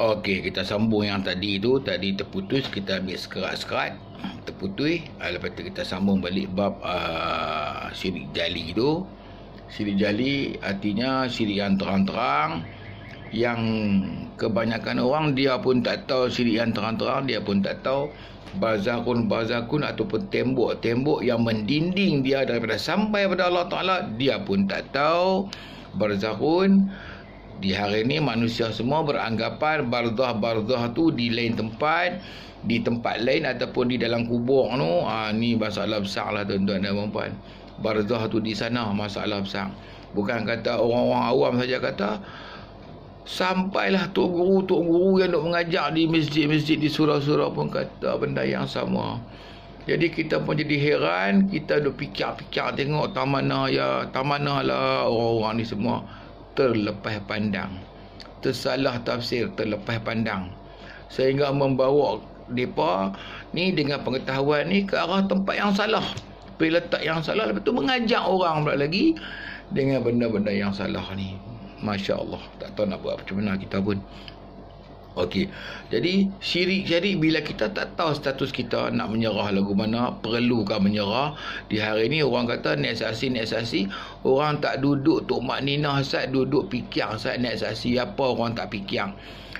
Okey, kita sambung yang tadi tu. Tadi terputus, kita ambil sekerat-sekerat. Terputus. Lepas tu kita sambung balik bab syirik jali tu. Syirik jali artinya syirik yang terang-terang. Yang kebanyakan orang dia pun tak tahu syirik yang terang-terang. Dia pun tak tahu barzakun ataupun tembok-tembok yang mendinding dia daripada sampai pada Allah Ta'ala. Dia pun tak tahu barzakun. Di hari ini manusia semua beranggapan barzah tu di lain tempat, di tempat lain ataupun di dalam kubur tu. Ni masalah besar lah tuan-tuan dan puan-puan. Barzah tu di sana, masalah besar. Bukan kata orang-orang awam saja kata. Sampailah Tok Guru yang duk mengajar di masjid-masjid di surau-surau pun kata benda yang sama. Jadi kita pun jadi heran, kita duk fikir-fikir tengok tak mana lah orang-orang ni semua terlepas pandang, tersalah tafsir, terlepas pandang, sehingga membawa mereka ni dengan pengetahuan ni ke arah tempat yang salah, pergi letak yang salah, lepas tu mengajak orang pula lagi dengan benda-benda yang salah ni. Masya Allah, tak tahu nak buat macam mana kita pun. Okey, jadi syirik bila kita tak tahu status kita nak menyerah lagu mana, perlukah menyerah? Di hari ni orang kata naik saksi, orang tak duduk tok makninah sat, duduk fikir sat naik saksi apa orang tak fikir.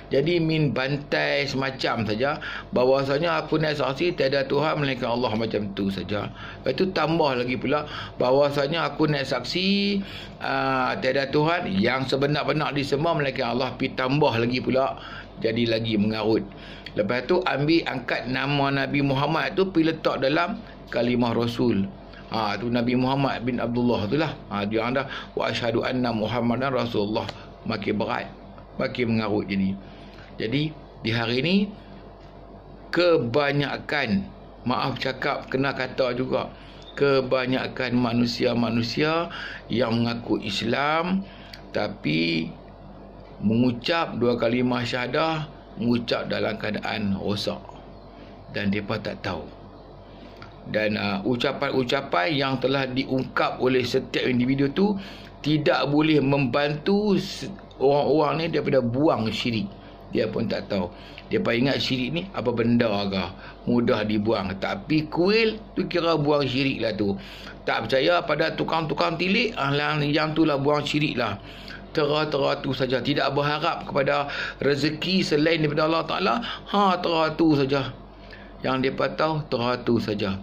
Jadi min bantai semacam saja bahawasanya aku naik saksi tiada Tuhan melainkan Allah, macam tu saja. Lepas tu tambah lagi pula bahawasanya aku naik saksi tiada Tuhan yang sebenar-benar disembah melainkan Allah, pi tambah lagi pula, jadi lagi mengarut. Lepas tu ambil angkat nama Nabi Muhammad tu pi letak dalam kalimah Rasul. Tu Nabi Muhammad bin Abdullah tu lah. Dia anda wa asyhadu anna Muhammadan Rasulullah, makin berat, makin mengarut Jadi di hari ini kebanyakan, maaf cakap kena kata juga, kebanyakan manusia-manusia yang mengaku Islam tapi mengucap dua kalimah syahadah, mengucap dalam keadaan rosak dan mereka tak tahu. Dan ucapan-ucapan yang telah diungkap oleh setiap individu tu tidak boleh membantu orang-orang ni daripada buang syirik. Dia pun tak tahu. Dia pun ingat syirik ni apa benda agak mudah dibuang. Tapi kuil tu kira buang syirik lah tu. Tak percaya pada tukang-tukang tilik, yang tu lah buang syirik lah. Tera-tera tu saja. Tidak berharap kepada rezeki selain daripada Allah Ta'ala. Tera tu saja. Yang dia tahu, tera tu saja.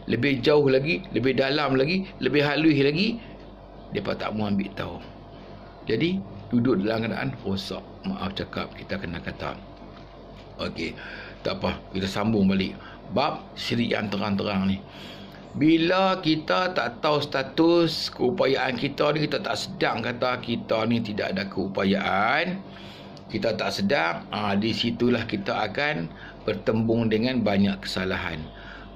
Lebih jauh lagi, lebih dalam lagi, lebih halus lagi, dia tak mau ambil tahu. Jadi duduk dalam keadaan rosak. Maaf cakap, kita kena kata. Okey, tak apa, kita sambung balik bab syirik yang terang-terang ni. Bila kita tak tahu status keupayaan kita ni, kita tak sedang kata kita ni tidak ada keupayaan, kita tak sedang, di situlah kita akan bertembung dengan banyak kesalahan,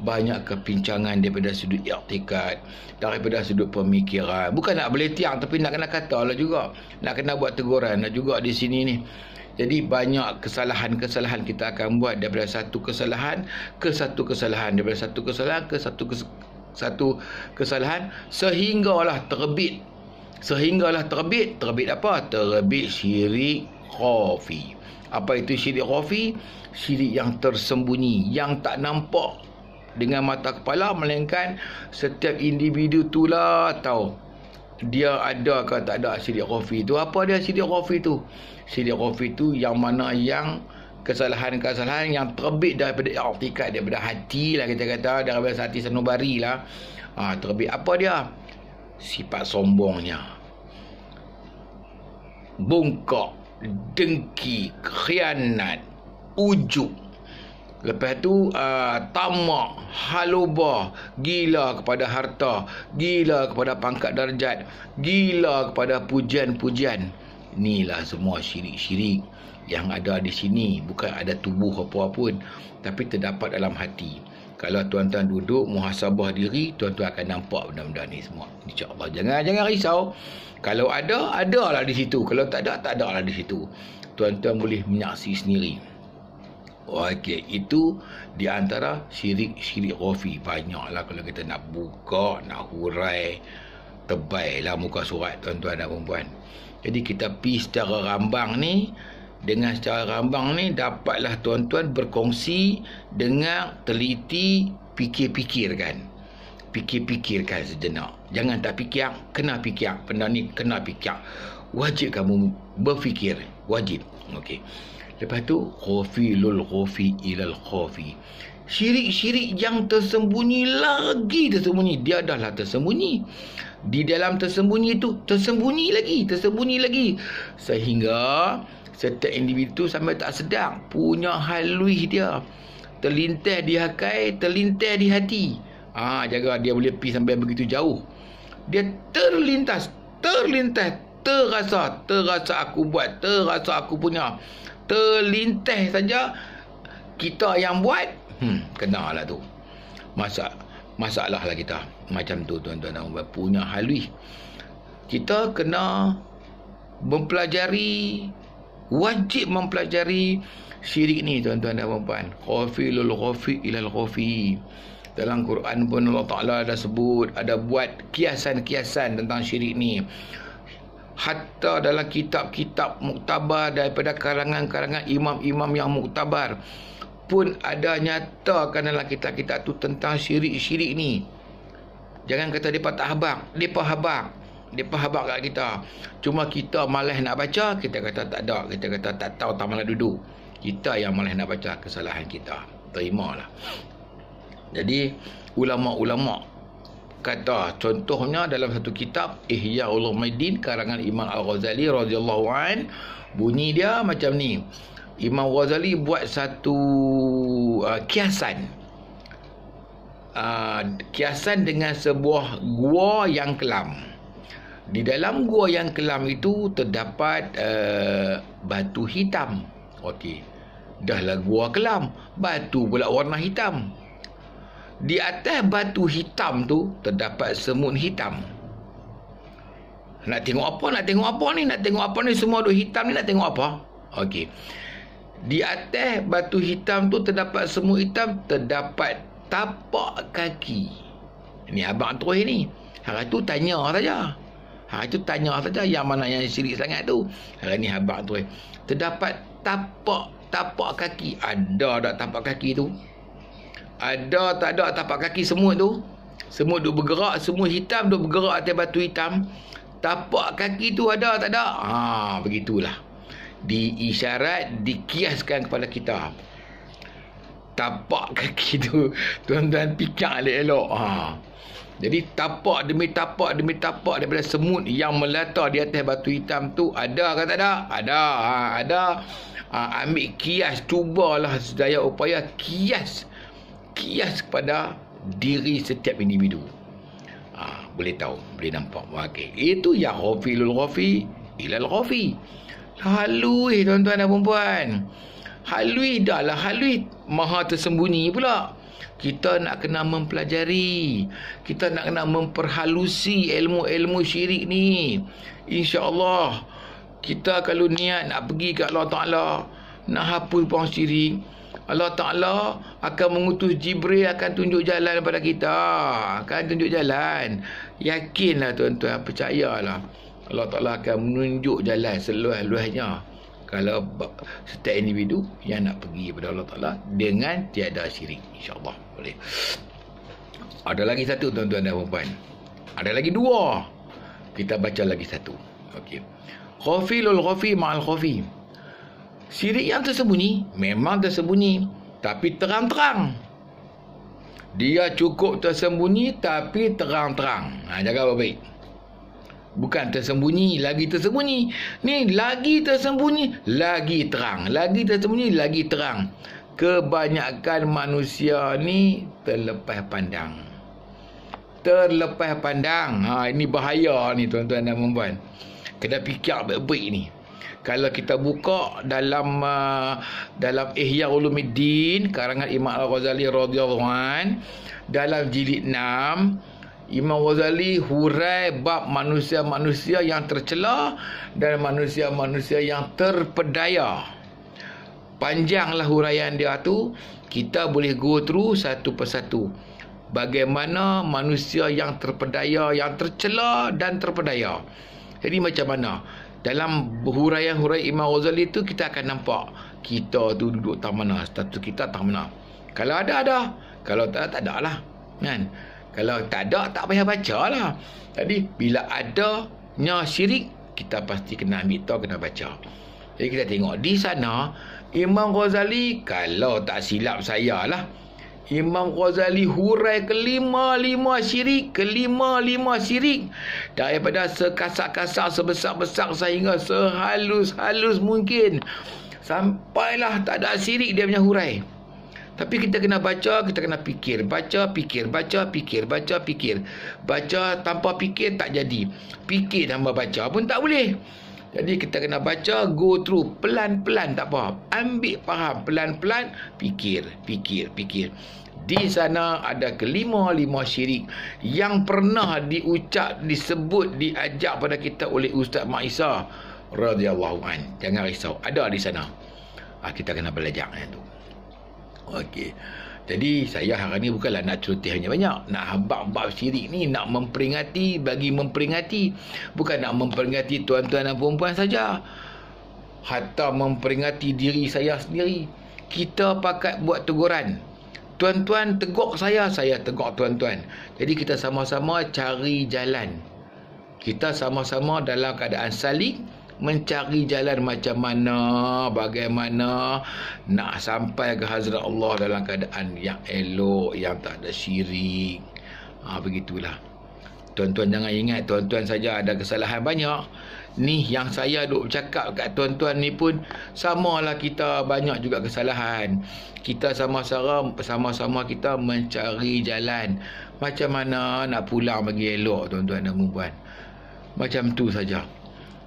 banyak kepincangan daripada sudut i'tikad, daripada sudut pemikiran. Bukan nak beletiang, tapi nak kena kata lah juga, nak kena buat teguran lah juga di sini ni. Jadi banyak kesalahan-kesalahan kita akan buat daripada satu kesalahan ke satu kesalahan, daripada satu kesalahan ke satu kesalahan, sehinggalah terbit apa? Terbit syirik khafi. Apa itu syirik khafi? Syirik yang tersembunyi, yang tak nampak dengan mata kepala, melainkan setiap individu itulah tahu dia ada ke tak ada syirik khafi tu. Apa dia syirik khafi tu? Syirik khafi tu yang mana yang kesalahan-kesalahan yang terbit daripada i'tikad, daripada hati lah kita kata, daripada hati sanubari lah. Terbit apa dia? Sifat sombongnya, bongkok, dengki, khianat, ujub. Lepas tu tamak, halubah, gila kepada harta, gila kepada pangkat darjat, gila kepada pujian-pujian. Inilah semua syirik-syirik yang ada di sini. Bukan ada tubuh apa pun, tapi terdapat dalam hati. Kalau tuan-tuan duduk muhasabah diri, tuan-tuan akan nampak benda-benda ni semua, insya-Allah. Jangan risau. Kalau ada, adalah di situ. Kalau tak ada, tak adalah di situ. Tuan-tuan boleh menyaksi sendiri. Okey, itu di antara syirik-syirik khafi. Banyaklah kalau kita nak buka, nak hurai, tebailah muka surat tuan-tuan dan puan-puan. Jadi kita pergi secara rambang ni, Dengan secara rambang ni dapatlah tuan-tuan berkongsi dengan teliti, fikirkan sejenak. Jangan tak fikir, kena fikir. Benda ni kena fikir. Wajib kamu berfikir, wajib. Okey. Lepas tu khafilul khafi ilal khafi. Syirik-syirik yang tersembunyi lagi tersembunyi. Dia adalah tersembunyi. Di dalam tersembunyi itu tersembunyi lagi. Sehingga setiap individu sampai tak sedar punya halus dia. Terlintas di hakai, terlintas di hati. Jaga dia boleh pergi sampai begitu jauh. Dia terlintas, terasa aku buat, terasa aku punya. Terlintas saja kita yang buat, kenalah tu. Masalah lah kita. Macam tu tuan-tuan dan puan, punya halus. Kita kena mempelajari, wajib mempelajari syirik ni tuan-tuan dan puan. Khafilul khafi ilal khafi. Dalam Quran pun Allah Ta'ala dah sebut, ada buat kiasan-kiasan tentang syirik ni. Hatta dalam kitab-kitab muktabar daripada karangan-karangan imam-imam yang muktabar pun ada nyatakan dalam kitab-kitab tu tentang syirik-syirik ni. Jangan kata mereka tak habaq. Mereka habaq kat kita. Cuma kita malas nak baca, kita kata tak ada. Kita kata tak tahu, tak malas duduk. Kita yang malas nak baca, kesalahan kita. Terimalah. Jadi ulama-ulama kata, contohnya dalam satu kitab Ihya Ulumuddin karangan Imam Al-Ghazali radhiyallahu an, bunyi dia macam ni. Imam Ghazali buat satu kiasan. Kiasan dengan sebuah gua yang kelam. Di dalam gua yang kelam itu terdapat batu hitam. Okey. Dahlah gua kelam, batu pula warna hitam. Di atas batu hitam tu terdapat semut hitam. Nak tengok apa ni? Nak tengok apa ni? Semua duk hitam ni, nak tengok apa? Okey. Di atas batu hitam tu terdapat semut hitam, terdapat tapak kaki. Ini abang terus ni. Hari tu tanya saja. Yang mana yang syirik sangat tu. Hari ni abang terus. Terdapat tapak kaki. Ada tak tapak kaki tu? Ada tak ada tapak kaki semut tu? Semut duk bergerak, semut hitam duk bergerak atas batu hitam. Tapak kaki tu ada tak ada? Begitulah. Diisyarat, dikiaskan kepada kita. Tapak kaki tu, tuan-tuan fikir elok-elok. Jadi tapak demi tapak daripada semut yang melata di atas batu hitam tu ada ke tak ada? Ada. Ambil kias, cubalah sedaya upaya kias kepada diri setiap individu. Boleh tahu, boleh nampak. Okey, itu ya khafilul khafi ilal khafi. Halus tuan-tuan dan puan. Halus maha tersembunyi pula. Kita nak kena mempelajari, kita nak kena memperhalusi ilmu-ilmu syirik ni. InsyaAllah kita kalau niat nak pergi ke Allah Ta'ala, nak hapus puang syirik, Allah Ta'ala akan mengutus Jibril, akan tunjuk jalan kepada kita. Akan tunjuk jalan. Yakinlah tuan-tuan, percayalah. Allah Ta'ala akan menunjuk jalan seluas-luasnya. Kalau setiap individu yang nak pergi kepada Allah Ta'ala dengan tiada syirik. InsyaAllah boleh. Ada lagi satu tuan-tuan dan puan. Ada lagi dua. Kita baca lagi satu. Okey. Khafilul khafi ma'al khafi. Syirik yang tersembunyi memang tersembunyi, tapi terang-terang. Dia cukup tersembunyi tapi terang-terang. Jaga baik-baik. Bukan tersembunyi lagi tersembunyi. Ni lagi tersembunyi lagi terang. Lagi tersembunyi lagi terang. Kebanyakan manusia ni terlepas pandang. Ini bahaya ni tuan-tuan dan puan-puan. Kena fikir baik-baik ni. Kalau kita buka dalam Ihya Ulumuddin karangan Imam Al-Ghazali radhiyallahu an, dalam jilid 6, Imam Ghazali hurai bab manusia-manusia yang tercela dan manusia-manusia yang terpedaya. Panjanglah huraian dia tu. Kita boleh go through satu persatu. Bagaimana manusia yang terpedaya, yang tercela dan terpedaya. Jadi macam mana? dalam huraian-huraian Imam Ghazali tu kita akan nampak kita tu duduk tak mana, status kita tak mana. Kalau ada. Kalau tak ada lah. Kan? Kalau tak ada, tak payah baca lah. Jadi bila adanya syirik, kita pasti kena ambil tahu, kena baca. Jadi kita tengok di sana Imam Ghazali, kalau tak silap saya lah, Imam Ghazali hurai kelima syirik, daripada sekasar-kasar, sebesar-besar sehingga sehalus-halus mungkin, sampailah tak ada syirik dia punya hurai. Tapi kita kena baca, kita kena fikir. Baca, fikir. Baca, fikir. Baca, fikir. Baca tanpa fikir tak jadi. Fikir tanpa baca pun tak boleh. Jadi kita kena baca, go through. Pelan-pelan tak apa. Ambil faham. Pelan-pelan, fikir. Di sana ada kelima syirik yang pernah disebut, diajak pada kita oleh Ustaz Mak Isa radhiyallahu an. Jangan risau. Ada di sana. Kita kena belajar yang tu. Okey. Jadi saya hari ni bukanlah nak celoteh banyak-banyak. Nak bab-bab syirik ni nak memperingati, bagi memperingati. Bukan nak memperingati tuan-tuan dan perempuan saja. Hatta memperingati diri saya sendiri. Kita pakat buat teguran. Tuan-tuan tegur saya tegur tuan-tuan. Jadi kita sama-sama cari jalan. Kita sama-sama dalam keadaan saling mencari jalan macam mana, bagaimana nak sampai ke Hazrat Allah dalam keadaan yang elok, yang tak ada syirik. Begitulah. Tuan-tuan jangan ingat tuan-tuan saja ada kesalahan banyak. Ni yang saya duk bercakap kat tuan-tuan ni pun samalah, kita banyak juga kesalahan. Kita sama-sama kita mencari jalan macam mana nak pulang bagi elok, tuan-tuan dan puan. Macam tu saja.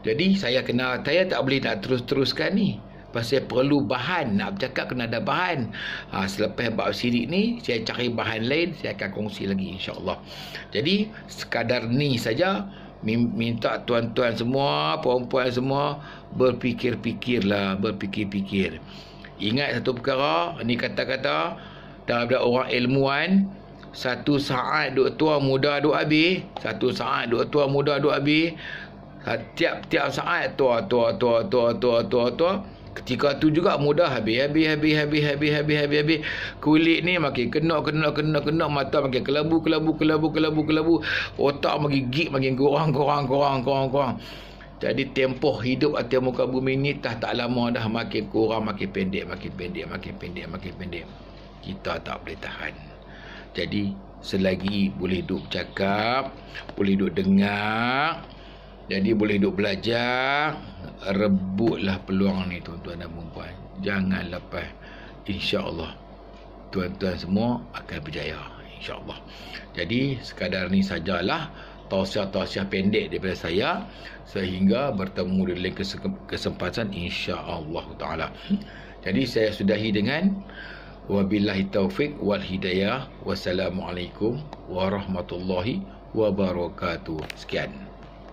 Jadi saya tak boleh nak terus-teruskan ni. Pasal perlu bahan. Nak bercakap kena ada bahan. Selepas bab syirik ni, saya cari bahan lain, saya akan kongsi lagi insya-Allah. Jadi sekadar ni saja, minta tuan-tuan semua, perempuan semua berfikir-fikirlah, berfikir-fikir. Ingat satu perkara, ni kata-kata daripada orang ilmuwan, satu saat duk tua muda duk habis, satu saat duk tua muda duk habis. Tiap-tiap saat tua. Ketika tu juga mudah habis. Kulit ni makin kena, mata makin kelabu. Otak makin gig, makin kurang. Jadi tempoh hidup atas muka bumi ni tak lama dah makin kurang, makin pendek. Kita tak boleh tahan. Jadi selagi boleh duduk cakap, boleh duduk dengar, jadi boleh duduk belajar, rebutlah peluang ni tuan-tuan dan perempuan. Jangan lepas. InsyaAllah tuan-tuan semua akan berjaya, InsyaAllah. Jadi sekadar ni sajalah tausiah-tausiah pendek daripada saya, sehingga bertemu di lain kesempatan InsyaAllah ta'ala. Jadi saya sudahi dengan wabillahi taufiq wal hidayah. Wassalamualaikum warahmatullahi wabarakatuh. Sekian.